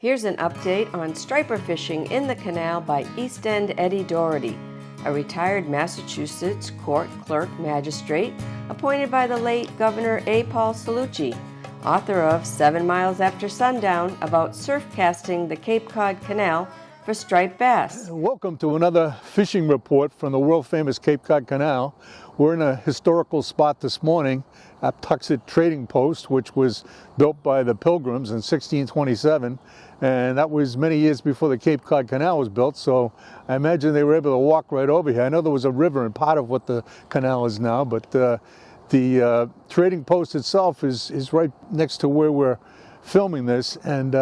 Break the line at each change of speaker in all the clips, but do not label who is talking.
Here's an update on striper fishing in the canal by End Eddie Doherty, a retired Massachusetts court clerk magistrate appointed by the late Governor A. Paul Cellucci, author of 7 Miles After Sundown about surf casting the Cape Cod Canal for striped bass.
Welcome to another fishing report from the world-famous Cape Cod Canal. We're in a historical spot this morning at Tuxet Trading Post, which was built by the Pilgrims in 1627, and that was many years before the Cape Cod Canal was built, so I imagine they were able to walk right over here. I know there was a river in part of what the canal is now, but the trading post itself is right next to where we're filming this, and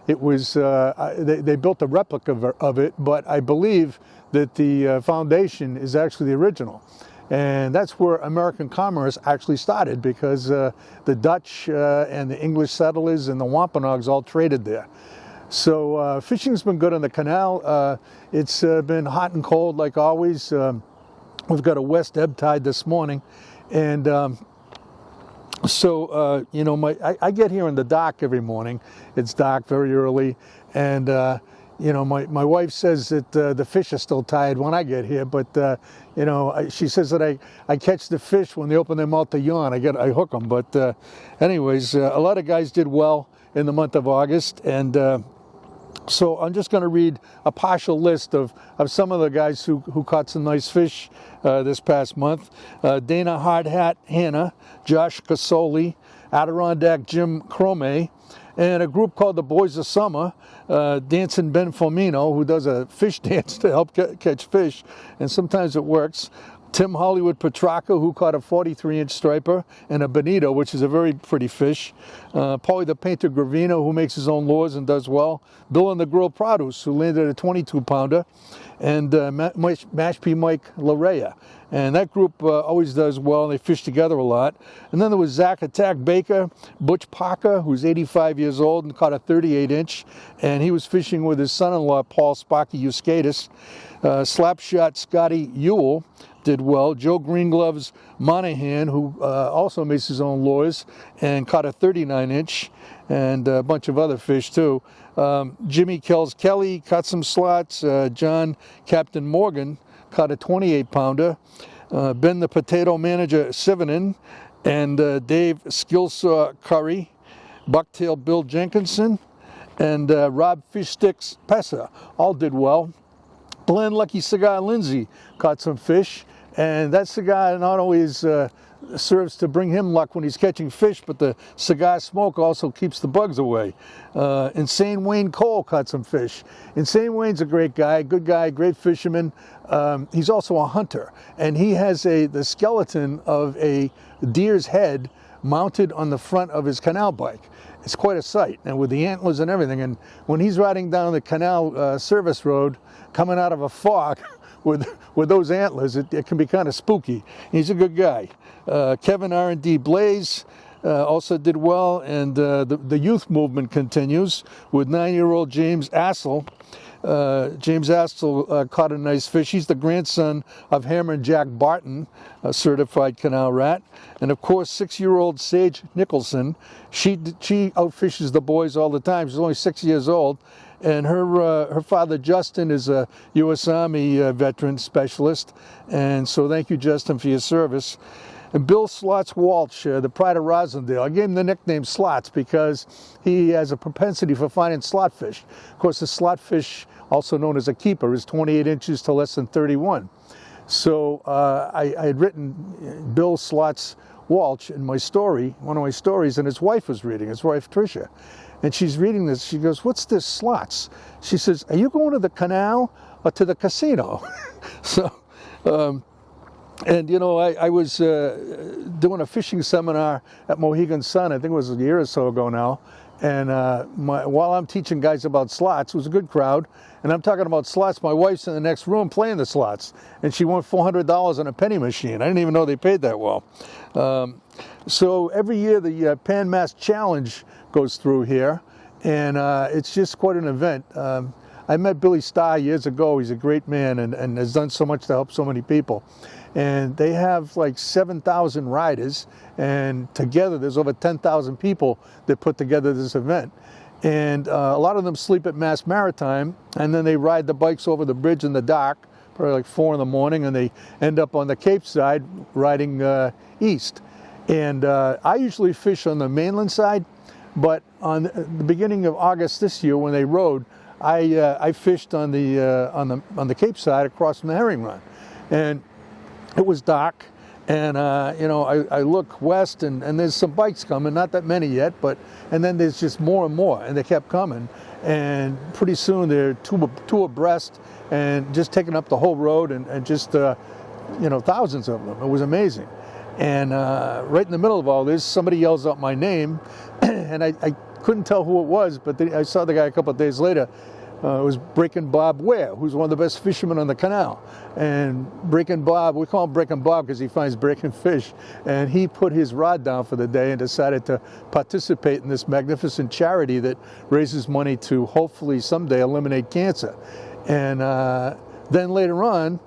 it was they built a replica of it, but I believe that the foundation is actually the original. And that's where American commerce actually started, because the Dutch and the English settlers and the Wampanoags all traded there. So fishing's been good on the canal. It's been hot and cold like always. We've got a west ebb tide this morning, and you know, I get here in the dark every morning. It's dark very early, and you know, my wife says that the fish are still tired when I get here, but you know, she says that I catch the fish when they open their mouth to yawn. I hook them. But anyways, a lot of guys did well in the month of August, and so I'm just going to read a partial list of some of the guys who caught some nice fish this past month. Dana Hardhat Hanna, Josh Casoli, Adirondack Jim Crome, and a group called the Boys of Summer, Dancing Ben Fomino, who does a fish dance to help catch fish, and sometimes it works. Tim Hollywood Petrarca, who caught a 43-inch striper, and a bonito, which is a very pretty fish. Paulie the Painter Gravino, who makes his own lures and does well. Bill and the Grill Produce, who landed a 22-pounder. And Mashpee Mike Larea. And that group always does well. They fish together a lot. And then there was Zach Attack Baker, Butch Parker, who's 85 years old and caught a 38-inch. And he was fishing with his son-in-law, Paul Sparky Euskatis. Slapshot Scotty Ewell did well. Joe Greengloves Monahan, who also makes his own lures and caught a 39-inch, and a bunch of other fish too. Jimmy Kells Kelly caught some slots. John Captain Morgan caught a 28-pounder. Ben the Potato Manager Sivanen, and Dave Skillsaw Curry, Bucktail Bill Jenkinson, and Rob Fishsticks Pessa all did well. Glenn Lucky Cigar Lindsay caught some fish, and that cigar not only serves to bring him luck when he's catching fish, but the cigar smoke also keeps the bugs away. Insane Wayne Cole caught some fish. Insane Wayne's a great guy, good guy, great fisherman. He's also a hunter, and he has the skeleton of a deer's head mounted on the front of his canal bike. It's quite a sight, and with the antlers and everything. And when he's riding down the canal service road, coming out of a fog with those antlers, it can be kind of spooky. He's a good guy. Kevin R&D Blaze also did well, and the youth movement continues with 9-year-old James Assel. James Assel caught a nice fish. He's the grandson of Hammer and Jack Barton, a certified canal rat. And of course, 6-year-old Sage Nicholson. She outfishes the boys all the time. She's only 6 years old. And her father, Justin, is a U.S. Army veteran specialist. And so thank you, Justin, for your service. And Bill Slots Walsh, the pride of Rosendale. I gave him the nickname Slots because he has a propensity for finding slot fish. Of course, the slot fish, also known as a keeper, is 28 inches to less than 31. So I had written Bill Slots Walsh in my story, one of my stories, and his wife was reading, his wife Tricia. And she's reading this. She goes, "What's this, Slots?" She says, "Are you going to the canal or to the casino?" So, and you know, I was doing a fishing seminar at Mohegan Sun, I think it was a year or so ago now. And while I'm teaching guys about slots, it was a good crowd, and I'm talking about slots, my wife's in the next room playing the slots, and she won $400 on a penny machine. I didn't even know they paid that well. So every year the Pan Mass Challenge goes through here, and it's just quite an event. I met Billy Starr years ago. He's a great man and has done so much to help so many people. And they have like 7,000 riders, and together there's over 10,000 people that put together this event. And a lot of them sleep at Mass Maritime, and then they ride the bikes over the bridge in the dock, probably like 4 in the morning, and they end up on the Cape side riding east. And I usually fish on the mainland side, but on the beginning of August this year when they rode, I fished on the Cape side across from the herring run, and it was dark. And you know, I look west, and there's some bikes coming, not that many yet, and then there's just more and more, and they kept coming, and pretty soon they're two abreast, and just taking up the whole road, and just you know, thousands of them. It was amazing. And right in the middle of all this, somebody yells out my name, and I couldn't tell who it was, but I saw the guy a couple of days later. It was Breaking Bob Ware, who's one of the best fishermen on the canal. And Breaking Bob, we call him Breaking Bob because he finds breaking fish. And he put his rod down for the day and decided to participate in this magnificent charity that raises money to hopefully someday eliminate cancer. And then later on,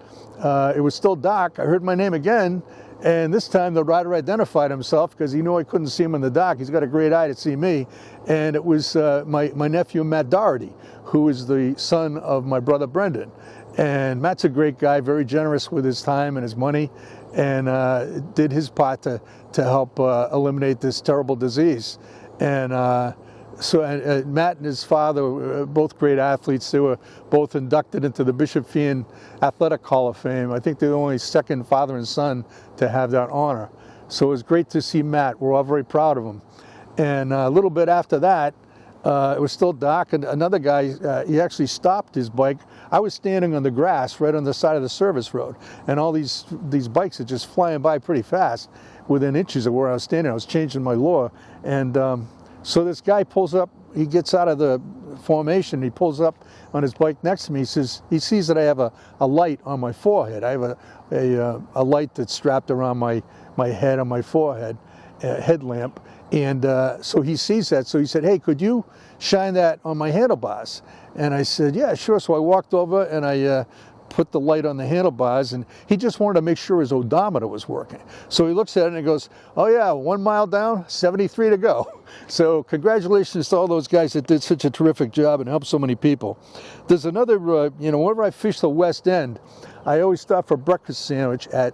it was still dark. I heard my name again. And this time the rider identified himself because he knew I couldn't see him in the dock. He's got a great eye to see me. And it was my nephew, Matt Doherty, who is the son of my brother, Brendan. And Matt's a great guy, very generous with his time and his money, and did his part to help eliminate this terrible disease. And so Matt and his father were both great athletes. They were both inducted into the Bishop Fian Athletic Hall of Fame. I think they're the only second father and son to have that honor. So it was great to see Matt. We're all very proud of him. And a little bit after that, it was still dark, and another guy, he actually stopped his bike. I was standing on the grass right on the side of the service road, and all these bikes are just flying by pretty fast within inches of where I was standing. I was changing my lure, and so this guy pulls up. He gets out of the formation. He pulls up on his bike next to me. He says he sees that I have a light on my forehead. I have a light that's strapped around my head on my forehead, a headlamp. And so he sees that. So he said, "Hey, could you shine that on my handlebars?" And I said, "Yeah, sure." So I walked over and I put the light on the handlebars, and he just wanted to make sure his odometer was working. So he looks at it and he goes, "Oh yeah, 1 mile down, 73 to go." So congratulations to all those guys that did such a terrific job and helped so many people. There's another, you know, whenever I fish the West End, I always stop for a breakfast sandwich at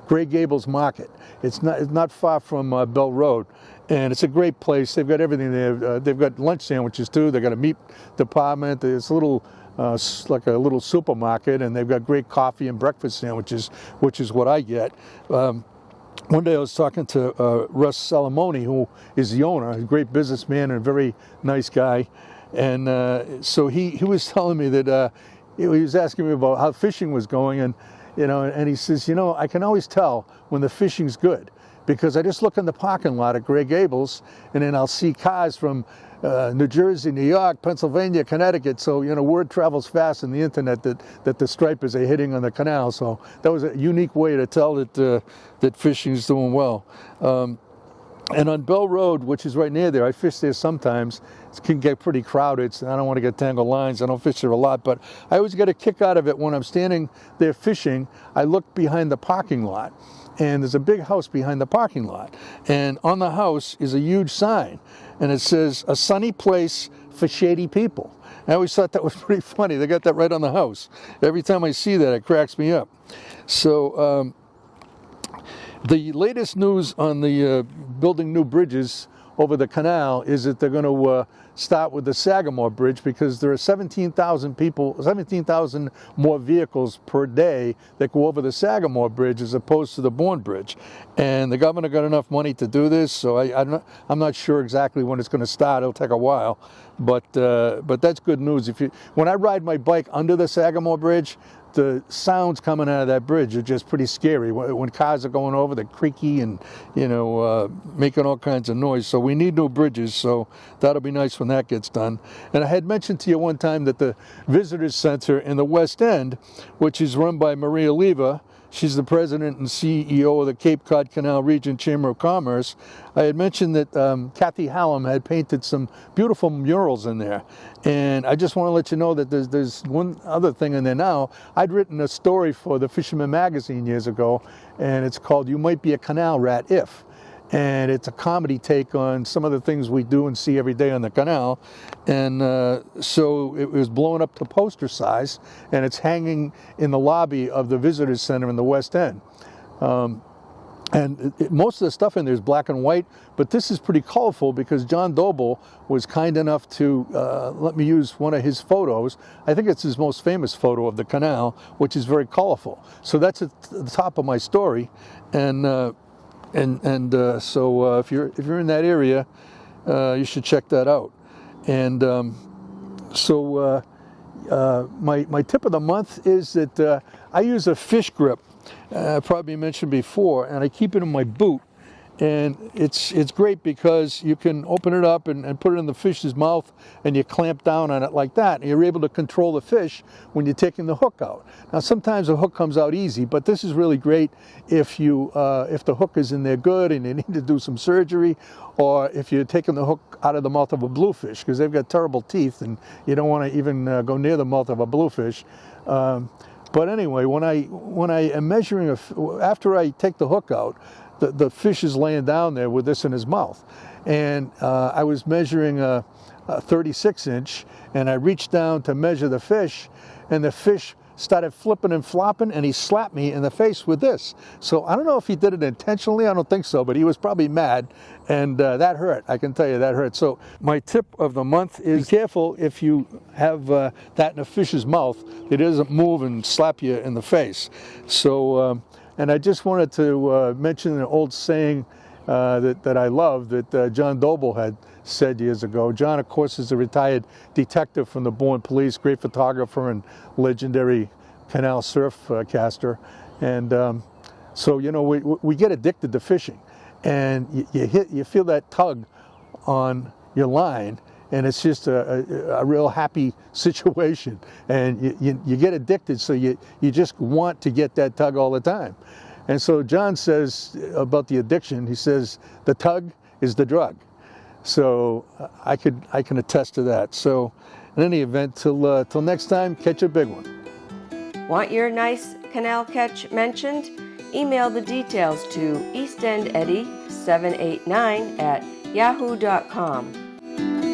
Gray Gables Market. It's not far from Bell Road. And it's a great place. They've got everything there. They've got lunch sandwiches too. They've got a meat department. It's a little, like a little supermarket, and they've got great coffee and breakfast sandwiches, which is what I get. One day I was talking to Russ Salamone, who is the owner, a great businessman and a very nice guy. And so he was telling me that he was asking me about how fishing was going, and you know, and he says, you know, I can always tell when the fishing's good, because I just look in the parking lot at Gray Gables, and then I'll see cars from New Jersey, New York, Pennsylvania, Connecticut. So, you know, word travels fast in the internet that the stripers are hitting on the canal. So that was a unique way to tell that fishing's doing well. And on Bell Road, which is right near there, I fish there sometimes. It can get pretty crowded, so I don't want to get tangled lines. I don't fish there a lot, but I always get a kick out of it when I'm standing there fishing. I look behind the parking lot, and there's a big house behind the parking lot. And on the house is a huge sign, and it says, "A sunny place for shady people." I always thought that was pretty funny. They got that right on the house. Every time I see that, it cracks me up. So the latest news on the building new bridges over the canal is that they're going to start with the Sagamore Bridge, because there are 17,000 more vehicles per day that go over the Sagamore Bridge as opposed to the Bourne Bridge. And the governor got enough money to do this, so I'm not sure exactly when it's going to start. It'll take a while, but that's good news. When I ride my bike under the Sagamore Bridge, the sounds coming out of that bridge are just pretty scary. When cars are going over, they're creaky and, you know, making all kinds of noise. So we need new bridges, so that'll be nice when that gets done. And I had mentioned to you one time that the Visitors Center in the West End, which is run by Maria Leva, she's the president and CEO of the Cape Cod Canal Region Chamber of Commerce. I had mentioned that Kathy Hallam had painted some beautiful murals in there. And I just want to let you know that there's one other thing in there now. I'd written a story for the Fisherman magazine years ago, and it's called "You Might Be a Canal Rat If." and it's a comedy take on some of the things we do and see every day on the canal. And so it was blown up to poster size, and it's hanging in the lobby of the Visitors Center in the West End. And most of the stuff in there is black and white, but this is pretty colorful because John Doble was kind enough to let me use one of his photos. I think it's his most famous photo of the canal, which is very colorful. So that's at the top of my story, and so if you're in that area, you should check that out. And my tip of the month is that I use a fish grip. Probably mentioned before, and I keep it in my boot, and it's great because you can open it up and put it in the fish's mouth, and you clamp down on it like that, and you're able to control the fish when you're taking the hook out. Now sometimes the hook comes out easy, but this is really great if the hook is in there good and you need to do some surgery, or if you're taking the hook out of the mouth of a bluefish, because they've got terrible teeth and you don't want to even go near the mouth of a bluefish. But anyway, when I am measuring, after I take the hook out, the fish is laying down there with this in his mouth. And I was measuring a 36-inch, and I reached down to measure the fish, and the fish started flipping and flopping, and he slapped me in the face with this. So I don't know if he did it intentionally, I don't think so, but he was probably mad, and that hurt. I can tell you that hurt. So my tip of the month is be careful if you have that in a fish's mouth, it doesn't move and slap you in the face. So, and I just wanted to mention an old saying that I love that John Doble had said years ago. John, of course, is a retired detective from the Bourne Police, great photographer and legendary canal surf caster. And so, you know, we get addicted to fishing, and you feel that tug on your line, and it's just a real happy situation, and you get addicted, so you just want to get that tug all the time. And so John says about the addiction, he says the tug is the drug. So I can attest to that. So in any event, till next time, catch a big one.
Want your nice canal catch mentioned? Email the details to eastendeddie789@yahoo.com.